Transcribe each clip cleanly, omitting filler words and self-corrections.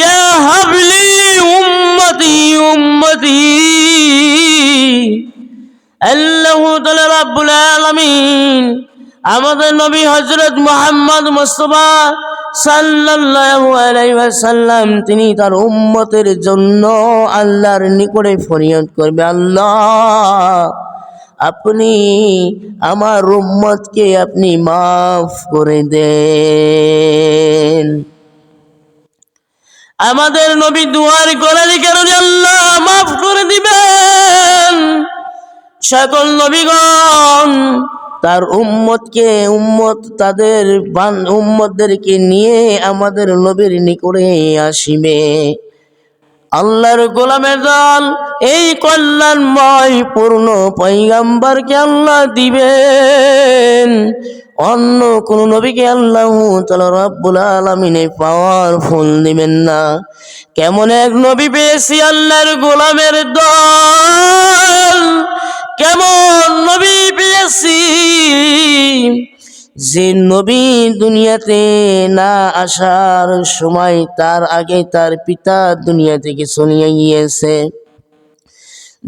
ইয়া হাবলি উম্মতি উম্মতি। আল্লাহ তাআলা রাব্বুল আলামিন আমাদের নবী হযরত মুহাম্মদ মুস্তাফা সাল্লাল্লাহু আলাইহি ওয়াসাল্লাম তিনি তার উম্মতের জন্য আল্লাহর নিকটে ফরিয়াদ করবে, আল্লাহ আপনি আমার উম্মতকে আপনি মাফ করে দেন। আমাদের নবী দুয়ার করার কারণে আল্লাহ মাফ করে দিবেন। সকল নবীগণ তার তাদের উম্মতদেরকে নিয়ে আমাদের নবীর নিকটে আসিবে। আল্লাহর গোলামের দল এই কল্যাণময় পূর্ণ পয়গম্বরকে আল্লাহ দিবেন, অন্য কোন নবীকে আল্লাহ তাআলা রাব্বুল আলামিন পাওয়ারফুল দিবেন না। কেমন এক নবী পেয়েছি আল্লাহর গোলামের দল, কেমন নবী পেয়েছি যে নবী দুনিয়াতে না আসার সময় তার আগে তার পিতা দুনিয়া থেকে চলে গিয়েছে।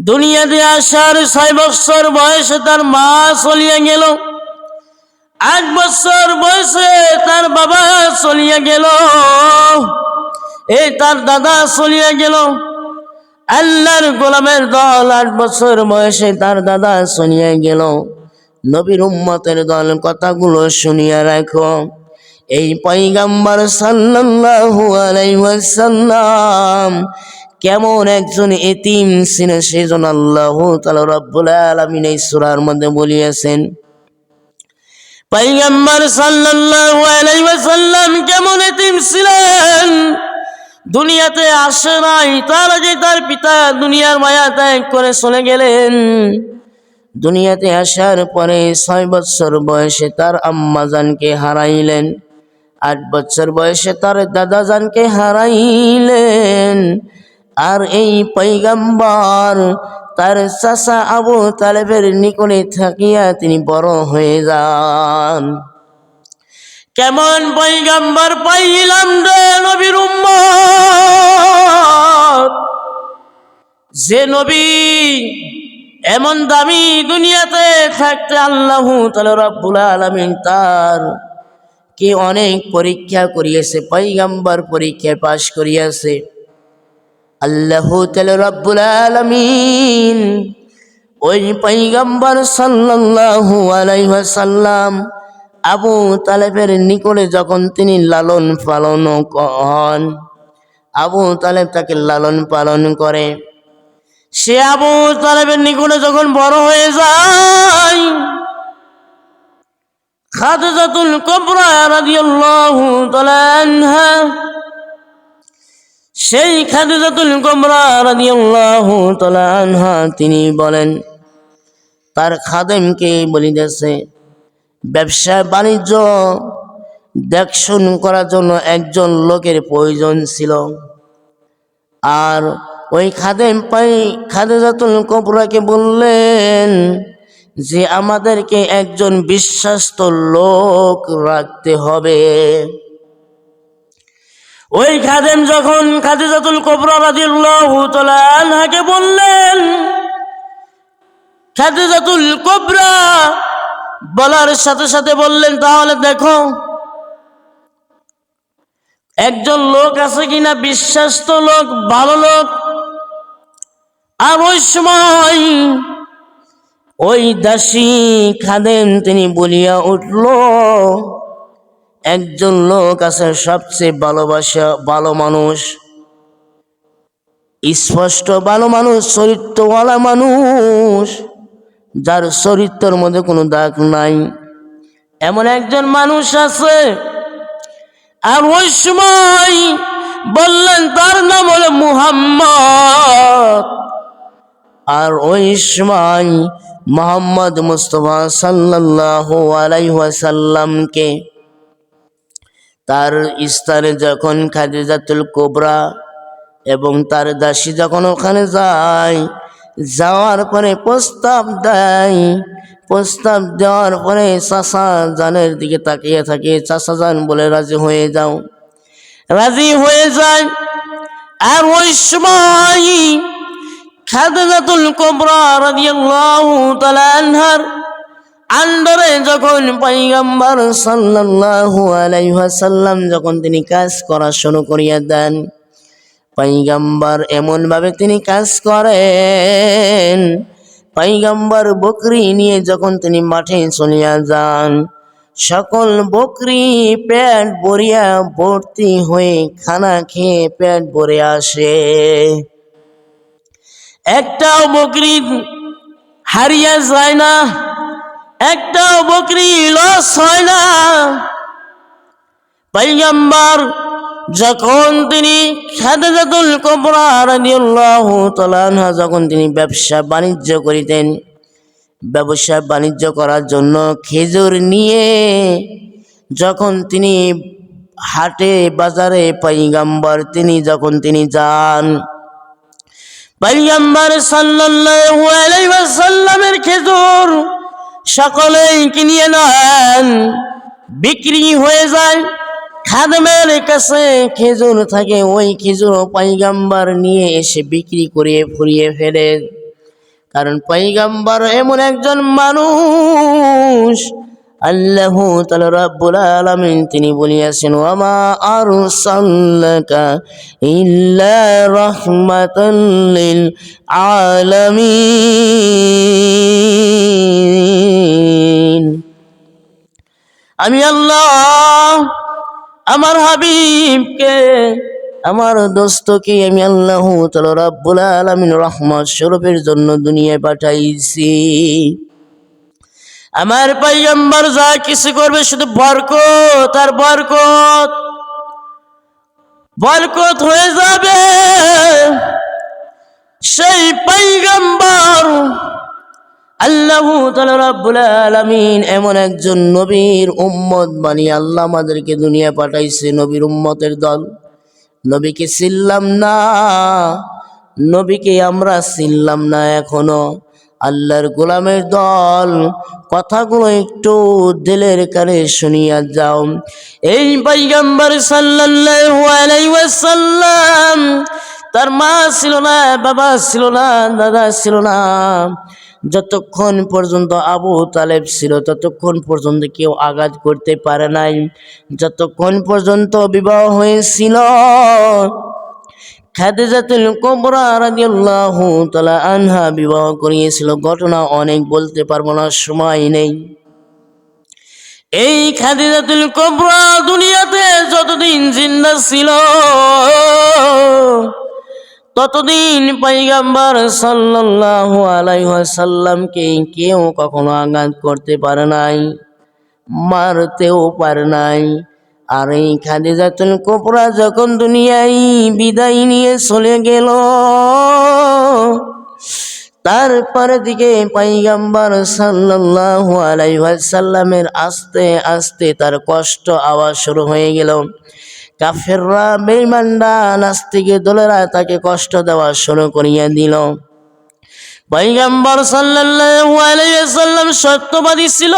দুনিয়াতে আসার 6 বছর বয়সে তার মা চলিয়া গেল, 8 বছর বয়সে তার বাবা চলিয়া গেল, তার দাদা চলিয়া গেল। আল্লাহর গোলামের দল 8 বছর বয়সে তার দাদা চলিয়া গেল। নবীর উম্মতের দল কথাগুলো শুনিয়া রাখো। এই পয়গম্বর সাল্লাল্লাহু আলাইহি ওয়াসাল্লাম কেমন একজন এতিম ছিলেন, সেজন্য আল্লাহ তাআলা রাব্বুল আলামিন এই সূরার মধ্যে বলিয়েছেন পয়গম্বর সাল্লাল্লাহু আলাইহি ওয়াসাল্লাম কেমন এতিম ছিলেন। দুনিয়াতে আসে নাই, তার আগে তার পিতা দুনিয়ার মায়া ত্যাগ করে চলে গেলেন। দুনিয়াতে আসার পরে 6 বছর বয়সে তার আম্মা জানকে হারাইলেন, 8 বছর বয়সে তার দাদা জানকে হারাইলেন। আর এই পয়গম্বর তার চাচা আবু তালেবের নিকটে থাকিয়া তিনি বড় হয়ে যান। কেমন পয়গম্বর পাইলাম রে নবীর উম্মত, যে নবী এমন দামি দুনিয়াতে থাকতে আল্লাহ তাআলা রাব্বুল আলামিন তার কে অনেক পরীক্ষা করিয়েছে, পয়গম্বর পরীক্ষায় পাশ করিয়াছে। আল্লাহ তাআলা রাব্বুল আলামিন ওই পয়গম্বর সাল্লাল্লাহু আলাইহি ওয়াসাল্লাম আবু তালেবের নিকটে যখন তিনি লালন পালন করেন, আবু তালেব তাকে লালন পালন করে। সে আবু তালেবের নিকটে যখন বড় হয়ে যায়, খাদিজাতুল কুবরা রাদিয়াল্লাহু তাআলা আনহা, সেই খাদিজাতুল কুবরা রাদিয়াল্লাহু তাআলা আনহা তিনি বলেন, তার খাদেমকে বলিতেছে ব্যবসা বাণিজ্য দেখশন করার জন্য একজন লোকের প্রয়োজন ছিল। আর ওই খাদেম খাদিজাতুল কুবরাকে বললেন যে আমাদেরকে একজন বিশ্বস্ত লোক রাখতে হবে। ওই খাদেম যখন খাদিজাতুল কুবরা রাদিয়াল্লাহু তাআলা আনহাকে বললেন, খাদিজাতুল কুবরা বলার সাথে সাথে বললেন তাহলে দেখো একজন লোক আছে কিনা বিশ্বস্ত লোক, ভালো লোক। আর ওই সময় ওই দাসী খাদেম তিনি বলিয়া উঠল, একজন লোক আছে সবচেয়ে ভালো মানুষ, স্পষ্ট ভালো মানুষ, চরিত্রওয়ালা মানুষ, যার চরিত্রের মধ্যে কোনো দাগ নাই, এমন একজন মানুষ আছে। আর ওই সময় বললেন তার নাম হলো মুহাম্মদ। আর ওই সময় মুহাম্মদ মুস্তাফা সাল্লাল্লাহু আলাইহি ওয়াসাল্লামকে তার স্থানে যখন খাদিজাতুল কুবরা এবং তার দাসী যখন ওখানে যায়, যাওয়ার পরে প্রস্তাব দেয়, প্রস্তাব দেওয়ার পরে চাচা জানের দিকে তাকিয়ে থাকে, চাচা জান বলে রাজি হয়ে যাও। রাজি হয়ে যায়। আর ওই সময় খাদিজাতুল কুবরা রাদিয়াল্লাহু তাআলা আনহার আন্ডারে যখন পয়গম্বর সাল্লাল্লাহু আলাইহি ওয়াসাল্লাম যখন তিনি কাজ করা শুরু করিয়া দেন, পয়গম্বর এমন ভাবে তিনি কাজ করেন, পয়গম্বর বকরি নিয়ে যখন তিনি মাঠে চলিয়া যান, সকল বকরি পেট ভরিয়া ভর্তি হয়ে খানা খেয়ে পেট ভরে আসে। একটাও বকরি হারিয়ে যায় না, একটাও বকরি লস হয় না। পয়গম্বর যখন তিনি খাদিজাতুল কুবরা রাদিয়াল্লাহু তাআলা আনহা যখন তিনি ব্যবসা বাণিজ্য করিতেন, ব্যবসা বাণিজ্য করার জন্য খেজুর নিয়ে যখন তিনি হাটে বাজারে পয়গম্বর তিনি যখন তিনি যান, পয়গম্বর সাল্লাল্লাহু আলাইহি ওয়াসাল্লামের খেজুর সকলেই কিনিয়ে নেন, বিক্রি হয়ে যায়। খাদেমের কাছে খেজুর থাকে, ওই খেজুর পয়গম্বর নিয়ে এসে বিক্রি করে ফুরিয়ে ফেলে। কারণ পয়গম্বর এমন একজন মানুষ, আল্লাহ তাআলা রাব্বুল আলামিন তিনি বলিয়াছেন, ওয়ামা আরসালনাকা ইল্লা রাহমাতাল লিল আলামিন। আমি আল্লাহ আমার হাবিবকে, আমার দোস্তকে আমি আল্লাহ তাআলা রাব্বুল আলামিন রহমত স্বরূপের জন্য দুনিয়ায় পাঠাইছি। আমার পয়গম্বর যা কিছু করবে শুধু বরকত আর বরকত, বরকত হয়ে যাবে। সেই পয়গম্বর আল্লাহ তাআলা রাব্বুল আলামিন এমন একজন নবীর উম্মত বানিয়ে আল্লাহ আমাদেরকে দুনিয়া পাঠাইছে, নবীর উম্মতের দল। নবীকে চিনলাম না, নবীকে আমরা চিনলাম না এখনো। আল্লাহর গোলামের দল, কথাগুলো একটু দিলের কানে শুনিয়া যাও। এই পয়গম্বর সাল্লাল্লাহু আলাইহি ওয়াসাল্লাম, তার মা ছিল না, বাবা ছিল না, দাদা ছিল না। যতক্ষণ পর্যন্ত আবু তালেব ছিল ততক্ষণ পর্যন্ত কেউ আঘাত করতে পারে নাই। যতক্ষণ পর্যন্ত বিবাহ হয়েছিল, খাদিজাতুল কুবরা রাদিয়াল্লাহু তাআলা আনহা বিবাহ করিয়েছিল। ঘটনা অনেক, বলতে পারবো না, সময় নেই। এই খাদিজাতুল কুবরা দুনিয়াতে যতদিন জিন্দা ছিল ততদিন পয়গম্বর সাল্লাল্লাহু আলাইহি ওয়াসাল্লামকে কেউ কখনো আঘাত করতে পারে নাই, মারতেও পারে নাই। আর এই খাদিজাতুল কুবরা যখন দুনিয়ায় বিদায় নিয়ে চলে গেল, তারপরে দিকে পয়গম্বর সাল্লাল্লাহু আলাইহি ওয়াসাল্লামের আস্তে আস্তে তার কষ্ট আওয়াজ শুরু হয়ে গেল। কাফেররা, বেঈমানরা, নাস্তিকের দলেরা তাকে কষ্ট দেওয়া শুরু করিয়া দিল। পয়গম্বর সাল্লাল্লাহু আলাইহি ওয়াসাল্লাম সত্যবাদী ছিল।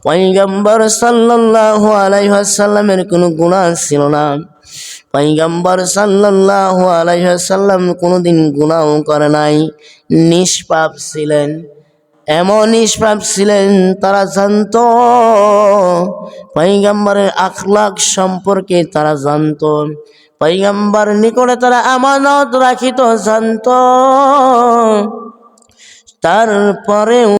পয়গম্বর সাল্লাল্লাহু আলাইহি ওয়াসাল্লামের কোনো গুনাহ ছিল না। পয়গম্বর সাল্লাল্লাহু আলাইহি ওয়াসাল্লাম কোনোদিন গুনাহ করে নাই, নিষ্পাপ ছিলেন। এমন নিষ্পাপ ছিলেন, তারা জানতো পয়গম্বরের আখলাক সম্পর্কে, তারা জানতো পয়গম্বর নিকটে তারা আমানত রাখিত, জানতো। তারপরেও